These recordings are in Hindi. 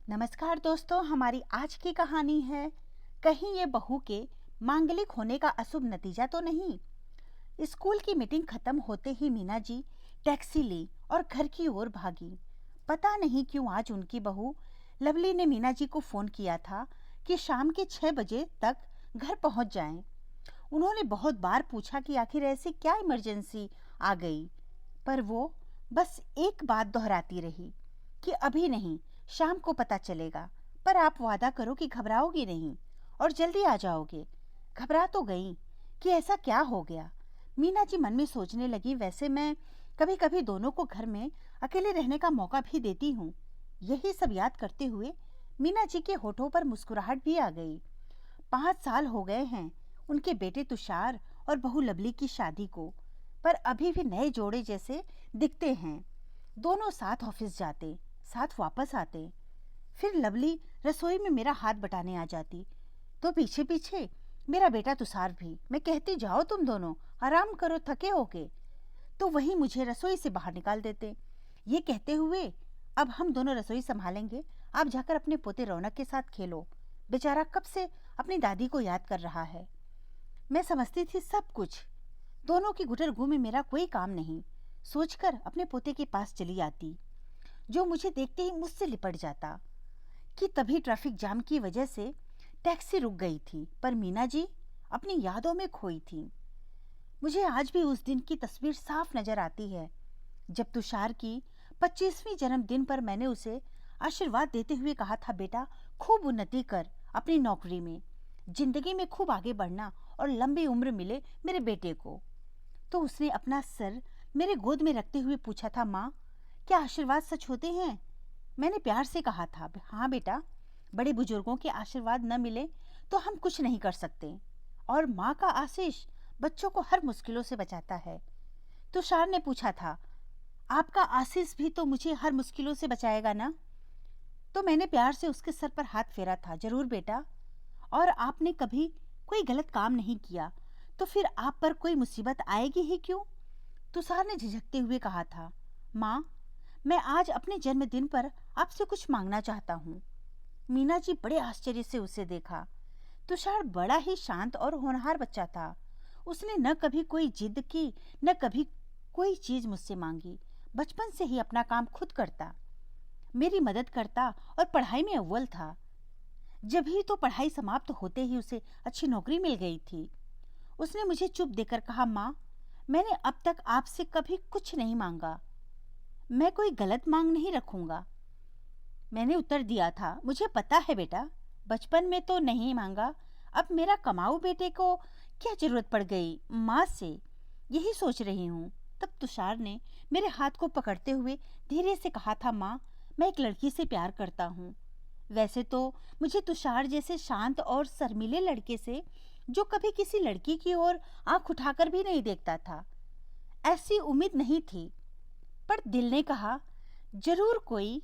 नमस्कार दोस्तों, हमारी आज की कहानी है कहीं ये बहू के मांगलिक होने का अशुभ नतीजा तो नहीं। स्कूल की मीटिंग खत्म होते ही मीना जी टैक्सी ली और घर की ओर भागी। पता नहीं क्यों आज उनकी बहू लवली ने मीना जी को फोन किया था कि शाम के 6 बजे तक घर पहुंच जाएं। उन्होंने बहुत बार पूछा कि आखिर ऐसी क्या इमरजेंसी आ गई, पर वो बस एक बात दोहराती रही कि अभी नहीं, शाम को पता चलेगा। पर आप वादा करो कि घबराओगी नहीं और जल्दी आ जाओगे। घबरा तो गई कि ऐसा क्या हो गया। मीना जी मन में सोचने लगी, वैसे मैं कभी कभी दोनों को घर में अकेले रहने का मौका भी देती हूँ। यही सब याद करते हुए मीना जी के होठों पर मुस्कुराहट भी आ गई। 5 साल हो गए हैं उनके बेटे तुषार और बहू लवली की शादी को, पर अभी भी नए जोड़े जैसे दिखते हैं। दोनों साथ ऑफिस जाते, साथ वापस आते। फिर लवली रसोई में मेरा हाथ बटाने आ जाती, तो पीछे पीछे मेरा बेटा तुषार भी। मैं कहती, जाओ तुम दोनों, आराम करो, थके होगे। तो वही मुझे रसोई से बाहर निकाल देते, ये कहते हुए, अब हम दोनों रसोई संभालेंगे, आप जाकर अपने पोते रौनक के साथ खेलो। बेचारा कब से अपनी दादी को याद कर रहा है। मैं समझती थी सब कुछ, दोनों की गुटर गु में मेरा कोई काम नहीं, सोचकर अपने पोते के पास चली आती, जो मुझे देखते ही मुझसे लिपट जाता। कि तभी ट्रैफिक जाम की वजह से टैक्सी रुक गई थी, पर मीना जी अपनी यादों में खोई थी। मुझे आज भी उस दिन की तस्वीर साफ नजर आती है, जब तुषार की 25वीं जन्मदिन पर मैंने उसे आशीर्वाद देते हुए कहा था, बेटा खूब उन्नति कर अपनी नौकरी में, जिंदगी में खूब आगे बढ़ना और लंबी उम्र मिले मेरे बेटे को। तो उसने अपना सर मेरे गोद में रखते हुए पूछा था, माँ क्या आशीर्वाद सच होते हैं? मैंने प्यार से कहा था, हाँ बेटा, बड़े बुजुर्गों के आशीर्वाद न मिले तो हम कुछ नहीं कर सकते, और माँ का आशीष बच्चों को हर मुश्किलों से बचाता है। तुषार ने पूछा था, आपका आशीष भी तो मुझे हर मुश्किलों से बचाएगा ना? तो मैंने प्यार से उसके सर पर हाथ फेरा था, जरूर बेटा, और आपने कभी कोई गलत काम नहीं किया तो फिर आप पर कोई मुसीबत आएगी ही क्यों? तुषार ने झिझकते हुए कहा था, माँ मैं आज अपने जन्मदिन पर आपसे कुछ मांगना चाहता हूँ। मीना जी बड़े आश्चर्य से उसे देखा। तुषार बड़ा ही शांत और होनहार बच्चा था। उसने न कभी कोई जिद की, न कभी कोई चीज मुझसे मांगी। बचपन से ही अपना काम खुद करता, मेरी मदद करता और पढ़ाई में अव्वल था। जब ही तो पढ़ाई समाप्त होते ही उसे अच्छी नौकरी मिल गई थी। उसने मुझे चुप देकर कहा, माँ मैंने अब तक आपसे कभी कुछ नहीं मांगा, मैं कोई गलत मांग नहीं रखूंगा। मैंने उत्तर दिया था, मुझे पता है बेटा, बचपन में तो नहीं मांगा, अब मेरा कमाऊ बेटे को क्या जरूरत पड़ गई माँ से, यही सोच रही हूँ। तब तुषार ने मेरे हाथ को पकड़ते हुए धीरे से कहा था, माँ मैं एक लड़की से प्यार करता हूँ। वैसे तो मुझे तुषार जैसे शांत और शर्मीले लड़के से, जो कभी किसी लड़की की ओर आंख उठाकर भी नहीं देखता था, ऐसी उम्मीद नहीं थी। पर दिल ने कहा, जरूर कोई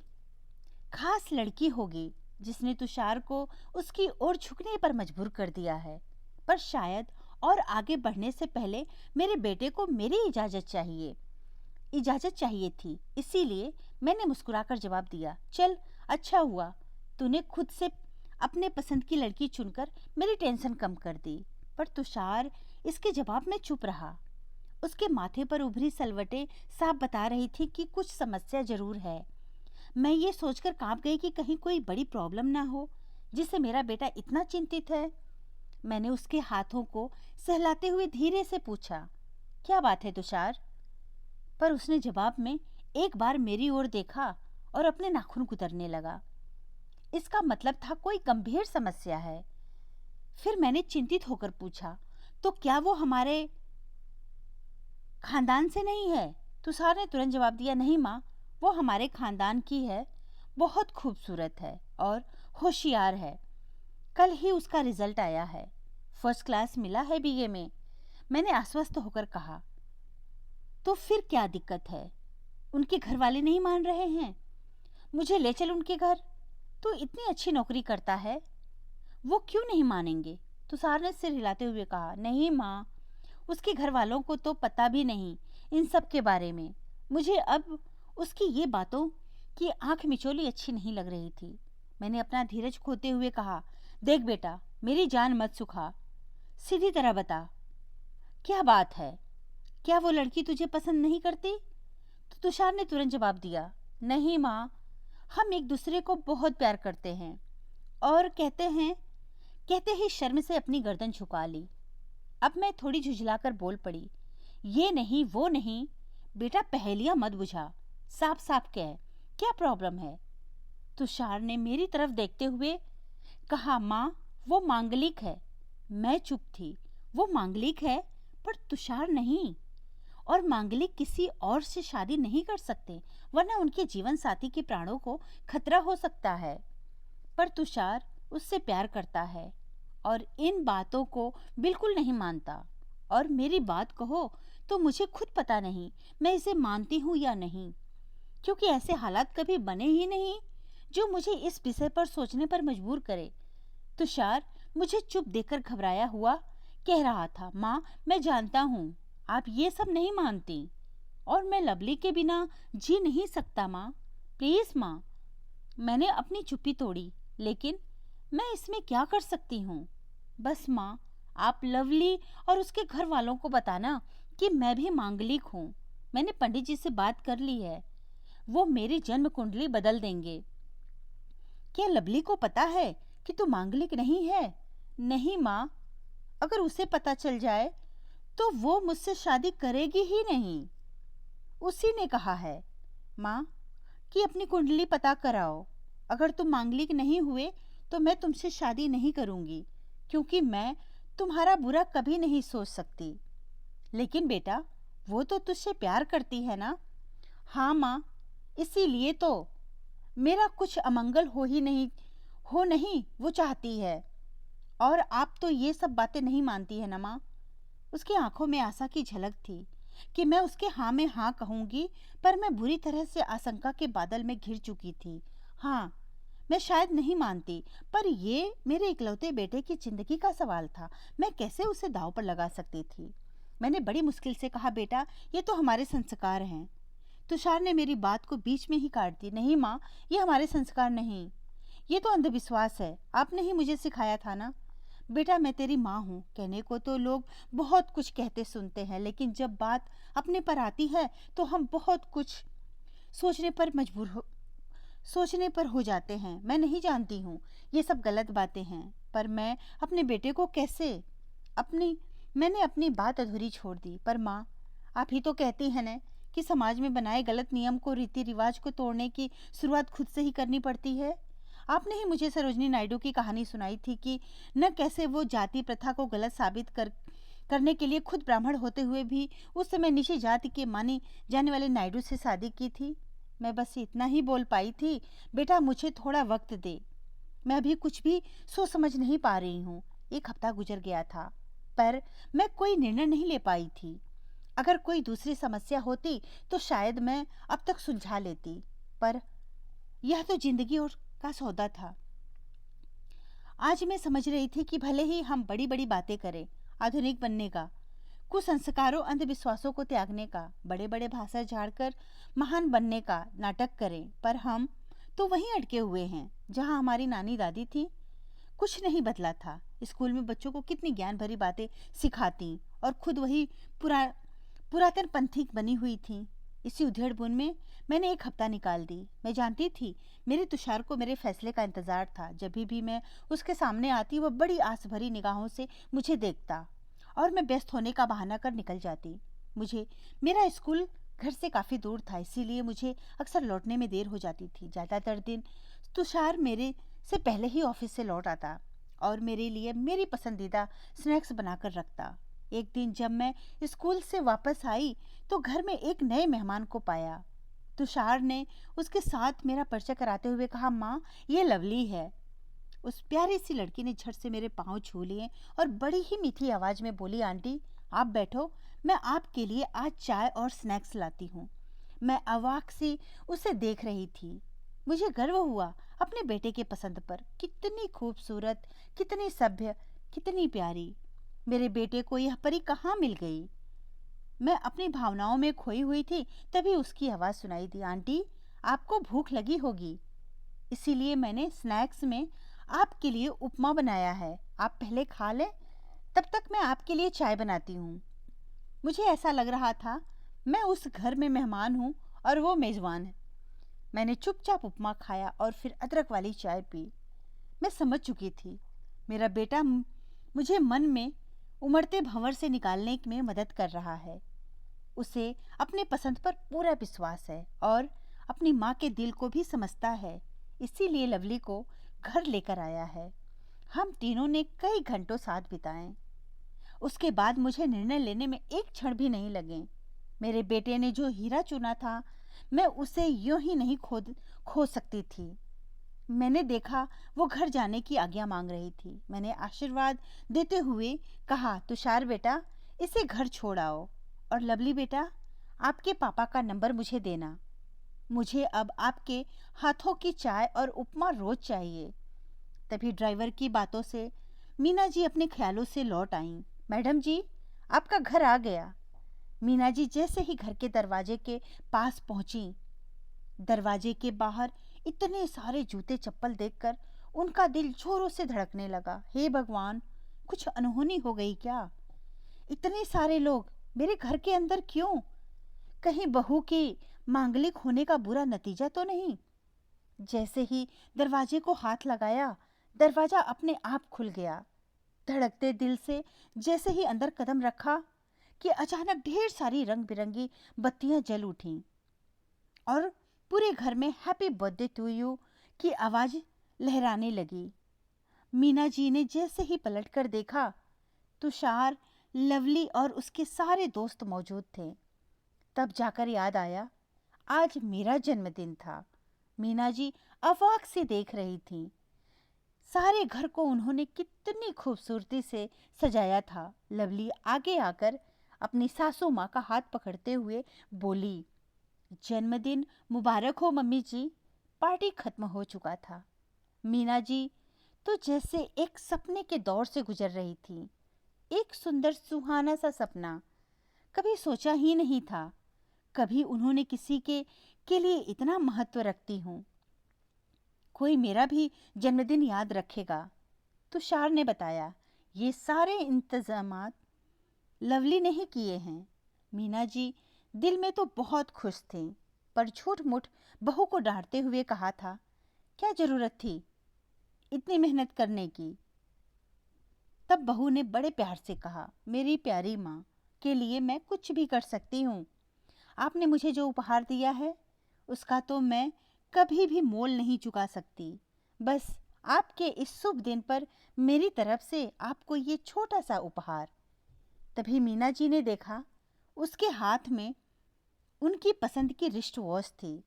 खास लड़की होगी जिसने तुषार को उसकी ओर झुकने पर मजबूर कर दिया है। पर शायद और आगे बढ़ने से पहले मेरे बेटे को मेरी इजाजत चाहिए थी। इसीलिए मैंने मुस्कुराकर जवाब दिया, चल अच्छा हुआ, तूने खुद से अपने पसंद की लड़की चुनकर मेरी टेंशन कम कर दी। पर तुषार इसके जवाब में चुप रहा। उसके माथे पर उभरी सलवटें साफ बता रही थी कि कुछ समस्या जरूर है। मैं ये सोचकर कांप गई कि कहीं कोई बड़ी प्रॉब्लम ना हो जिससे मेरा बेटा इतना चिंतित है। मैंने उसके हाथों को सहलाते हुए धीरे से पूछा, क्या बात है तुषार? पर उसने जवाब में एक बार मेरी ओर देखा और अपने नाखून कुतरने लगा। इसका मतलब था कोई गंभीर समस्या है। फिर मैंने चिंतित होकर पूछा, तो क्या वो हमारे खानदान से नहीं है? तुषार ने तुरंत जवाब दिया, नहीं माँ, वो हमारे खानदान की है, बहुत खूबसूरत है और होशियार है। कल ही उसका रिजल्ट आया है, फर्स्ट क्लास मिला है बीए में। मैंने आश्वस्त होकर कहा, तो फिर क्या दिक्कत है? उनके घर वाले नहीं मान रहे हैं? मुझे ले चल उनके घर, तो इतनी अच्छी नौकरी करता है, वो क्यों नहीं मानेंगे? तुषार ने सिर हिलाते हुए कहा, नहीं माँ, उसके घर वालों को तो पता भी नहीं इन सब के बारे में। मुझे अब उसकी ये बातों की आंख मिचौली अच्छी नहीं लग रही थी। मैंने अपना धीरज खोते हुए कहा, देख बेटा, मेरी जान मत सुखा, सीधी तरह बता, क्या बात है? क्या वो लड़की तुझे पसंद नहीं करती? तो तुषार ने तुरंत जवाब दिया, नहीं माँ, हम एक दूसरे को बहुत प्यार करते हैं। और कहते ही शर्म से अपनी गर्दन झुका ली। अब मैं थोड़ी झुझलाकर बोल पड़ी, ये नहीं वो नहीं, बेटा पहेलियां मत बुझा, साफ साफ कह, क्या प्रॉब्लम है? तुषार ने मेरी तरफ देखते हुए कहा, माँ वो मांगलिक है। मैं चुप थी। वो मांगलिक है पर तुषार नहीं, और मांगलिक किसी और से शादी नहीं कर सकते, वरना उनके जीवन साथी के प्राणों को खतरा हो सकता है। पर तुषार उससे प्यार करता है और इन बातों को बिल्कुल नहीं मानता। और मेरी बात कहो तो मुझे खुद पता नहीं मैं इसे मानती हूँ या नहीं, क्योंकि ऐसे हालात कभी बने ही नहीं जो मुझे इस विषय पर सोचने पर मजबूर करे। तुषार मुझे चुप देखकर घबराया हुआ कह रहा था, माँ मैं जानता हूँ आप ये सब नहीं मानती, और मैं लवली के बिना जी नहीं सकता माँ, प्लीज माँ। मैंने अपनी चुप्पी तोड़ी, लेकिन मैं इसमें क्या कर सकती हूँ? बस माँ, आप लवली और उसके घर वालों को बताना कि मैं भी मांगलिक हूँ। मैंने पंडित जी से बात कर ली है, वो मेरी जन्म कुंडली बदल देंगे। क्या लवली को पता है कि तू मांगलिक नहीं है? नहीं माँ, अगर उसे पता चल जाए तो वो मुझसे शादी करेगी ही नहीं। उसी ने कहा है माँ कि अपनी कुंडली पता कराओ। अगर तुम मांगलिक नहीं हुए तो मैं तुमसे शादी नहीं करूंगी, क्योंकि मैं तुम्हारा बुरा कभी नहीं सोच सकती। लेकिन बेटा, वो तो तुझसे प्यार करती है ना? हाँ माँ, इसीलिए तो मेरा कुछ अमंगल हो नहीं वो चाहती है। और आप तो ये सब बातें नहीं मानती है ना माँ? उसकी आंखों में आशा की झलक थी कि मैं उसके हाँ में हाँ कहूंगी, पर मैं बुरी तरह से आशंका के बादल में घिर चुकी थी। हाँ, मैं शायद नहीं मानती, पर ये मेरे इकलौते बेटे की जिंदगी का सवाल था, मैं कैसे उसे दांव पर लगा सकती थी? मैंने बड़ी मुश्किल से कहा, बेटा ये तो हमारे संस्कार हैं। तुषार ने मेरी बात को बीच में ही काट दी, नहीं माँ, ये हमारे संस्कार नहीं, ये तो अंधविश्वास है, आपने ही मुझे सिखाया था ना। बेटा मैं तेरी माँ हूँ, कहने को तो लोग बहुत कुछ कहते सुनते हैं, लेकिन जब बात अपने पर आती है तो हम बहुत कुछ सोचने पर मजबूर हो सोचने पर हो जाते हैं। मैं नहीं जानती हूँ ये सब गलत बातें हैं, पर मैं अपने बेटे को कैसे अपनी मैंने अपनी बात अधूरी छोड़ दी। पर माँ, आप ही तो कहती हैं न कि समाज में बनाए गलत नियम को, रीति रिवाज को तोड़ने की शुरुआत खुद से ही करनी पड़ती है। आपने ही मुझे सरोजनी नायडू की कहानी सुनाई थी कि न कैसे वो जाति प्रथा को गलत साबित करने के लिए खुद ब्राह्मण होते हुए भी उस समय नीची जाति के माने जाने वाले नायडू से शादी की थी। मैं बस इतना ही बोल पाई थी, बेटा मुझे थोड़ा वक्त दे, मैं अभी कुछ भी सोच समझ नहीं पा रही हूँ। एक हफ्ता गुजर गया था, पर मैं कोई निर्णय नहीं ले पाई थी। अगर कोई दूसरी समस्या होती तो शायद मैं अब तक सुलझा लेती, पर यह तो जिंदगी और का सौदा था। आज मैं समझ रही थी कि भले ही हम बड़ी बड़ी बातें करें, आधुनिक बनने का, कुसंस्कारों अंधविश्वासों को त्यागने का, बड़े बड़े भाषण झाड़कर महान बनने का नाटक करें, पर हम तो वहीं अटके हुए हैं जहां हमारी नानी दादी थी। कुछ नहीं बदला था। स्कूल में बच्चों को कितनी ज्ञान भरी बातें सिखाती और खुद वही पुरातन पंथी बनी हुई थी। इसी उधेड़ बुन में मैंने एक हफ्ता निकाल दी। मैं जानती थी मेरे तुषार को मेरे फैसले का इंतजार था। जब भी मैं उसके सामने आती वह बड़ी आस भरी निगाहों से मुझे देखता और मैं व्यस्त होने का बहाना कर निकल जाती। मेरा स्कूल घर से काफ़ी दूर था, इसीलिए मुझे अक्सर लौटने में देर हो जाती थी। ज़्यादातर दिन तुषार मेरे से पहले ही ऑफिस से लौट आता और मेरे लिए मेरी पसंदीदा स्नैक्स बनाकर रखता। एक दिन जब मैं स्कूल से वापस आई तो घर में एक नए मेहमान को पाया। तुषार ने उसके साथ मेरा परिचय कराते हुए कहा, माँ ये लवली है। उस प्यारी सी लड़की ने झट से मेरे पाँव छू लिए और बड़ी ही मीठी आवाज में बोली, आंटी आप बैठो, मैं आपके लिए आज चाय और स्नैक्स लाती हूँ। मैं अवाक सी उसे देख रही थी। मुझे गर्व हुआ अपने बेटे के पसंद पर। कितनी खूबसूरत, कितनी सभ्य, कितनी प्यारी। मेरे बेटे को यह परी कहाँ मिल गई? मैं अपनी भावनाओं में खोई हुई थी, तभी उसकी आवाज़ सुनाई दी, आंटी आपको भूख लगी होगी। इसीलिए मैंने स्नैक्स में आपके लिए उपमा बनाया है। आप पहले खा लें, तब तक मैं आपके लिए चाय बनाती हूँ। मुझे ऐसा लग रहा था मैं उस घर में मेहमान हूँ और वो मेज़बान है। मैंने चुपचाप उपमा खाया और फिर अदरक वाली चाय पी। मैं समझ चुकी थी मेरा बेटा मुझे मन में उमड़ते भंवर से निकालने में मदद कर रहा है। उसे अपने पसंद पर पूरा विश्वास है और अपनी माँ के दिल को भी समझता है। इसीलिए लवली को घर लेकर आया है। हम तीनों ने कई घंटों साथ बिताए। उसके बाद मुझे निर्णय लेने में एक क्षण भी नहीं लगे। मेरे बेटे ने जो हीरा चुना था, मैं उसे यूं ही नहीं खो सकती थी। मैंने देखा वो घर जाने की आज्ञा मांग रही थी। मैंने आशीर्वाद देते हुए कहा, तुषार बेटा, इसे घर छोड़ आओ। और लवली बेटा, आपके पापा का नंबर मुझे देना। मुझे अब आपके हाथों की चाय और उपमा रोज चाहिए। तभी ड्राइवर की बातों से मीना जी अपने ख्यालों से लौट आईं। मैडम जी, आपका घर आ गया। मीना जी जैसे ही घर के दरवाजे के पास पहुंची, दरवाजे के बाहर इतने सारे जूते चप्पल देखकर उनका दिल जोरों से धड़कने लगा। हे भगवान, कुछ अनहोनी हो गई क्या? इतने सारे लोग मेरे घर के अंदर क्यों? कहीं बहू के मांगलिक होने का बुरा नतीजा तो नहीं? जैसे ही दरवाजे को हाथ लगाया, दरवाजा अपने आप खुल गया। धड़कते दिल से जैसे ही अंदर कदम रखा कि अचानक ढेर सारी रंग बिरंगी बत्तियां जल उठीं और पूरे घर में हैप्पी बर्थडे टू यू की आवाज लहराने लगी। मीना जी ने जैसे ही पलटकर देखा, तुषार, लवली और उसके सारे दोस्त मौजूद थे। तब जाकर याद आया, आज मेरा जन्मदिन था। मीना जी अवाक से देख रही थी। सारे घर को उन्होंने कितनी खूबसूरती से सजाया था। लवली आगे आकर अपनी सासू माँ का हाथ पकड़ते हुए बोली, जन्मदिन मुबारक हो मम्मी जी। पार्टी खत्म हो चुका था। मीना जी तो जैसे एक सपने के दौर से गुजर रही थी। एक सुंदर सुहाना सा सपना। कभी सोचा ही नहीं था कभी उन्होंने किसी के लिए इतना महत्व रखती हूँ। कोई मेरा भी जन्मदिन याद रखेगा। तुषार ने बताया, ये सारे इंतजामात लवली ने ही किए हैं। मीना जी दिल में तो बहुत खुश थी, पर झूठ मूठ बहू को डांटते हुए कहा था, क्या जरूरत थी इतनी मेहनत करने की? तब बहू ने बड़े प्यार से कहा, मेरी प्यारी माँ के लिए मैं कुछ भी कर सकती हूँ। आपने मुझे जो उपहार दिया है उसका तो मैं कभी भी मोल नहीं चुका सकती। बस आपके इस शुभ दिन पर मेरी तरफ से आपको ये छोटा सा उपहार। तभी मीना जी ने देखा उसके हाथ में उनकी पसंद की रिस्ट वॉच थी,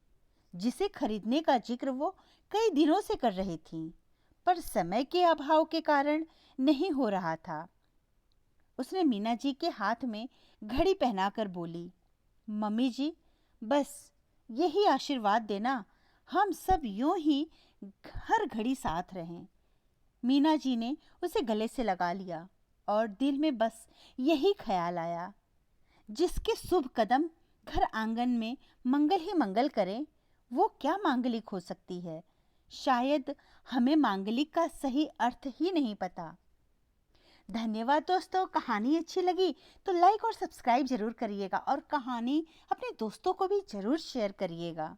जिसे खरीदने का जिक्र वो कई दिनों से कर रही थी, पर समय के अभाव के कारण नहीं हो रहा था। उसने मीना जी के हाथ में घड़ी पहनाकर बोली, मम्मी जी, बस यही आशीर्वाद देना हम सब यूं ही हर घड़ी साथ रहें। मीना जी ने उसे गले से लगा लिया और दिल में बस यही ख्याल आया, जिसके शुभ कदम घर आंगन में मंगल ही मंगल करें, वो क्या मांगलिक हो सकती है? शायद हमें मांगलिक का सही अर्थ ही नहीं पता। धन्यवाद दोस्तों। कहानी अच्छी लगी तो लाइक और सब्सक्राइब जरूर करिएगा और कहानी अपने दोस्तों को भी जरूर शेयर करिएगा।